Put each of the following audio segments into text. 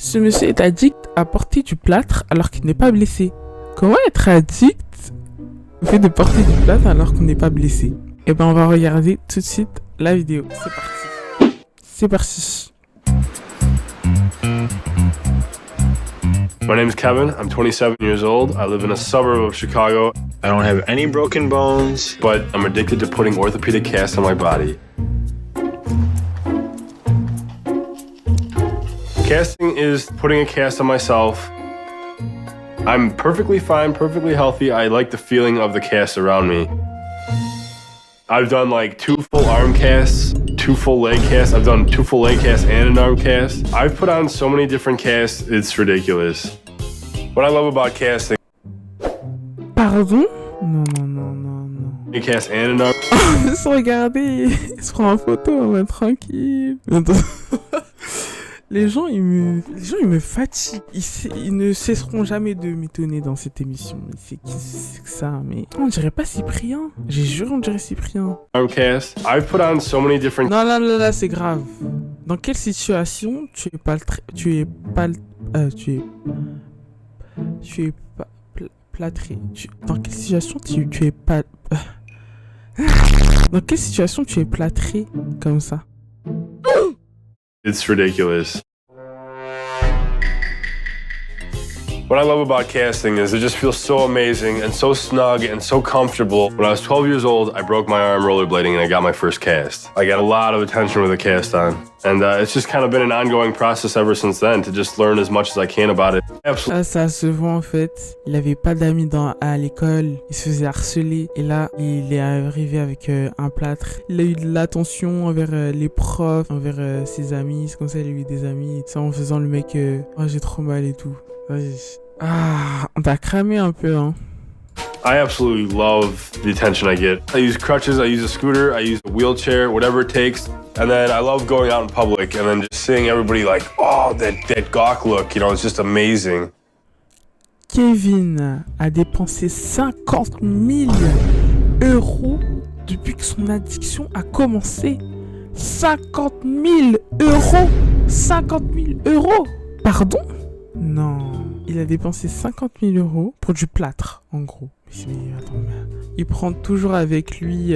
Ce monsieur est addict à porter du plâtre alors qu'il n'est pas blessé. Comment être addict au fait de porter du plâtre alors qu'on n'est pas blessé? Eh ben on va regarder tout de suite la vidéo. C'est parti. C'est parti. My name is Kevin. I'm 27 years old. I live in a suburb of Chicago. I don't have any broken bones. But I'm addicted to putting orthopedic casts on my body. Casting is putting a cast on myself. I'm perfectly fine, perfectly healthy. I like the feeling of the cast around me. I've done like 2 full arm casts, 2 full leg casts. I've done 2 full leg casts and an arm cast. I've put on so many different casts, it's ridiculous. What I love about casting... Pardon? Non. A cast and an arm... Juste regarder, il se prend en photo, ouais, tranquille. Les gens, ils me fatiguent. Ils ne cesseront jamais de m'étonner dans cette émission. Mais c'est qui c'est que ça? Mais on dirait pas Cyprien. J'ai juré, on dirait Cyprien. Cast. I've put on so many different... Non, là, c'est grave. Dans quelle situation tu es plâtré? Dans quelle situation tu es pas... Dans quelle situation tu es plâtré comme ça? It's ridiculous. What I love about casting is it just feels so amazing and so snug and so comfortable. When I was 12 years old, I broke my arm rollerblading and I got my first cast. I got a lot of attention with a cast on. And it's just kind of been an ongoing process ever since then to just learn as much as I can about it. Ah, ça se voit en fait. Il avait pas d'amis à l'école. Il se faisait harceler. Et là, il est arrivé avec un plâtre. Il a eu de l'attention envers les profs, envers ses amis. C'est comme ça, il a eu des amis. C'est en faisant le mec, oh, j'ai trop mal et tout. Ah, on t'a cramé un peu, hein. I absolutely love the attention I get. I use crutches, I use a scooter, I use a wheelchair, whatever it takes. And then I love going out in public and then just seeing everybody like, oh, that gawk look, you know, it's just amazing. Kevin a dépensé 50 000 € depuis que son addiction a commencé. 50 000 €! 50 000 €! Pardon? Non, il a dépensé 50 000 € pour du plâtre, en gros. Mais attends, il prend toujours avec lui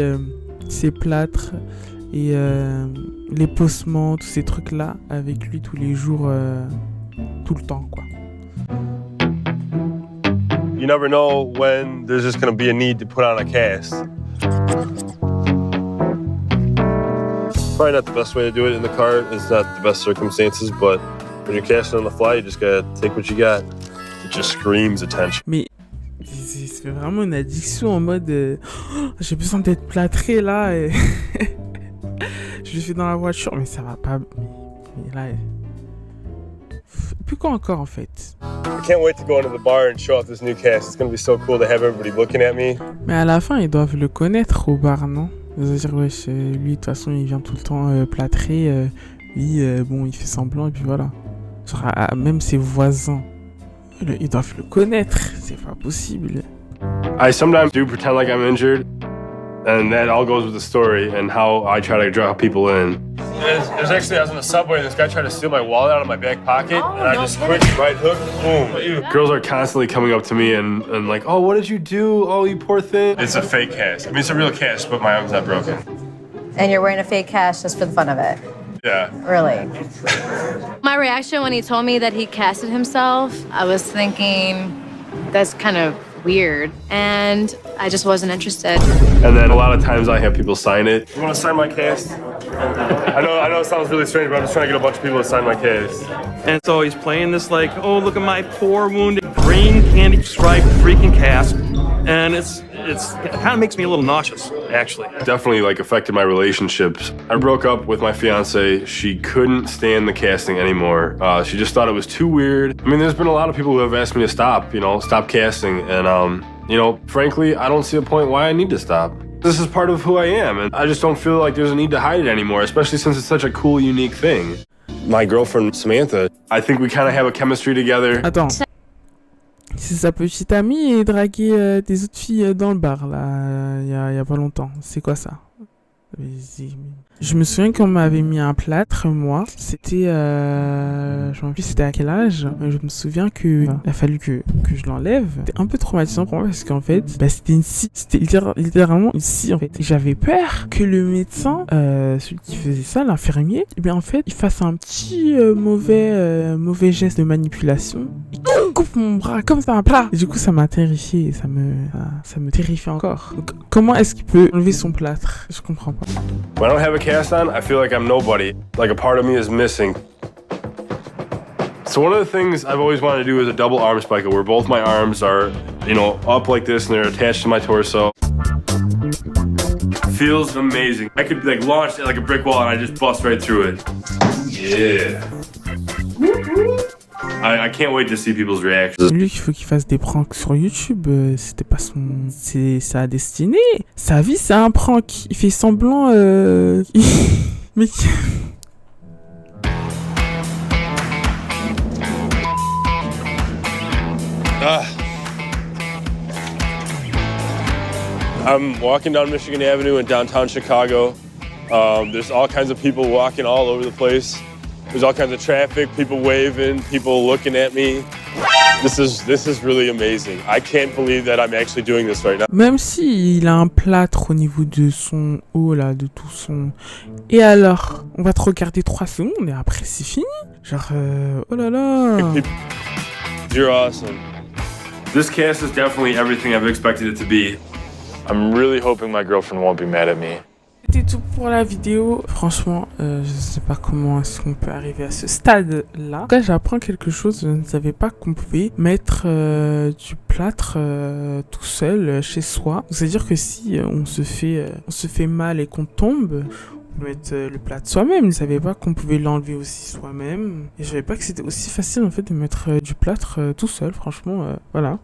ses plâtres et les possements, tous ces trucs-là, avec lui tous les jours, tout le temps, quoi. You never know when there's just going to be a need to put on a cast. Probably not the best way to do it in the car. It's not the best circumstances, but when you're casting on the fly, you just gotta take what you got. It just screams attention. Mais c'est vraiment une addiction en mode oh, j'ai besoin d'être plâtré là et je le fais dans la voiture mais ça va pas. Mais là, puis quoi encore en fait? I can't wait to go into the bar and show off this new cast. It's gonna be so cool to have everybody looking at me. Mais à la fin, ils doivent le connaître au bar, non? Ils vont dire wesh, lui de toute façon il vient tout le temps plâtrer. Lui, bon, il fait semblant et puis voilà. Genre, même ses voisins, ils doivent le connaître. C'est pas possible. I sometimes do pretend like I'm injured, and that all goes with the story and how I try to draw people in. There's actually, I was in the subway and this guy tried to steal my wallet out of my back pocket, and I just quick right hook, boom. Girls are constantly coming up to me and like, oh, what did you do? Oh, you poor thing. It's a fake cast. I mean, it's a real cast, but my arm's not broken. And you're wearing a fake cast just for the fun of it? Yeah. Really? My reaction when he told me that he casted himself, I was thinking, that's kind of weird. And I just wasn't interested. And then a lot of times I have people sign it. You want to sign my cast? I know it sounds really strange, but I'm just trying to get a bunch of people to sign my cast. And so he's playing this like, oh, look at my poor wounded green candy striped freaking cast. And it kind of makes me a little nauseous, actually. Definitely like affected my relationships. I broke up with my fiance. She couldn't stand the casting anymore. She just thought it was too weird. I mean, there's been a lot of people who have asked me to stop casting. And, frankly, I don't see a point why I need to stop. This is part of who I am. And I just don't feel like there's a need to hide it anymore, especially since it's such a cool, unique thing. My girlfriend, Samantha, I think we kind of have a chemistry together. Attends. C'est sa petite amie et draguer des autres filles dans le bar, là, il y a pas longtemps. C'est quoi ça? Je me souviens qu'on m'avait mis un plâtre, moi. C'était, je me rappelle plus c'était à quel âge. Mais je me souviens que il a fallu que je l'enlève. C'était un peu traumatisant pour moi parce qu'en fait, c'était une scie. C'était littéralement une scie en fait. Et j'avais peur que le médecin, celui qui faisait ça, l'infirmier, eh bien en fait, il fasse un petit mauvais geste de manipulation. Il coupe mon bras comme ça, plat. Et du coup, ça m'a terrifié. Ça me terrifie encore. Donc, comment est-ce qu'il peut enlever son plâtre? Je comprends pas. When I don't have a cast on, I feel like I'm nobody. Like a part of me is missing. So one of the things I've always wanted to do is a double arm spica, where both my arms are, up like this and they're attached to my torso. Feels amazing. I could launch it like a brick wall and I just bust right through it. Yeah. I can't wait to see people's reactions. Lui, il faut qu'il fasse des pranks sur YouTube. C'était pas c'est sa destinée. Sa vie, c'est un prank. Il fait semblant. Mais. I'm walking down Michigan Avenue in downtown Chicago. There's all kinds of people walking all over the place. There's all kinds of traffic, people waving, people looking at me. This is really amazing. I can't believe that I'm actually doing this right now. Même si il a un plâtre au niveau de son haut là, de tout son. Et alors, on va te regarder 3 secondes et après c'est fini. Genre, oh là là. You're awesome. This cast is definitely everything I've expected it to be. I'm really hoping my girlfriend won't be mad at me. C'était tout pour la vidéo. Franchement, je sais pas comment est-ce qu'on peut arriver à ce stade-là. En tout cas, j'apprends quelque chose. Je ne savais pas qu'on pouvait mettre du plâtre tout seul chez soi. C'est-à-dire que si on se fait mal et qu'on tombe, on peut mettre le plâtre soi-même. Je ne savais pas qu'on pouvait l'enlever aussi soi-même. Et je savais pas que c'était aussi facile en fait de mettre du plâtre tout seul. Franchement, voilà.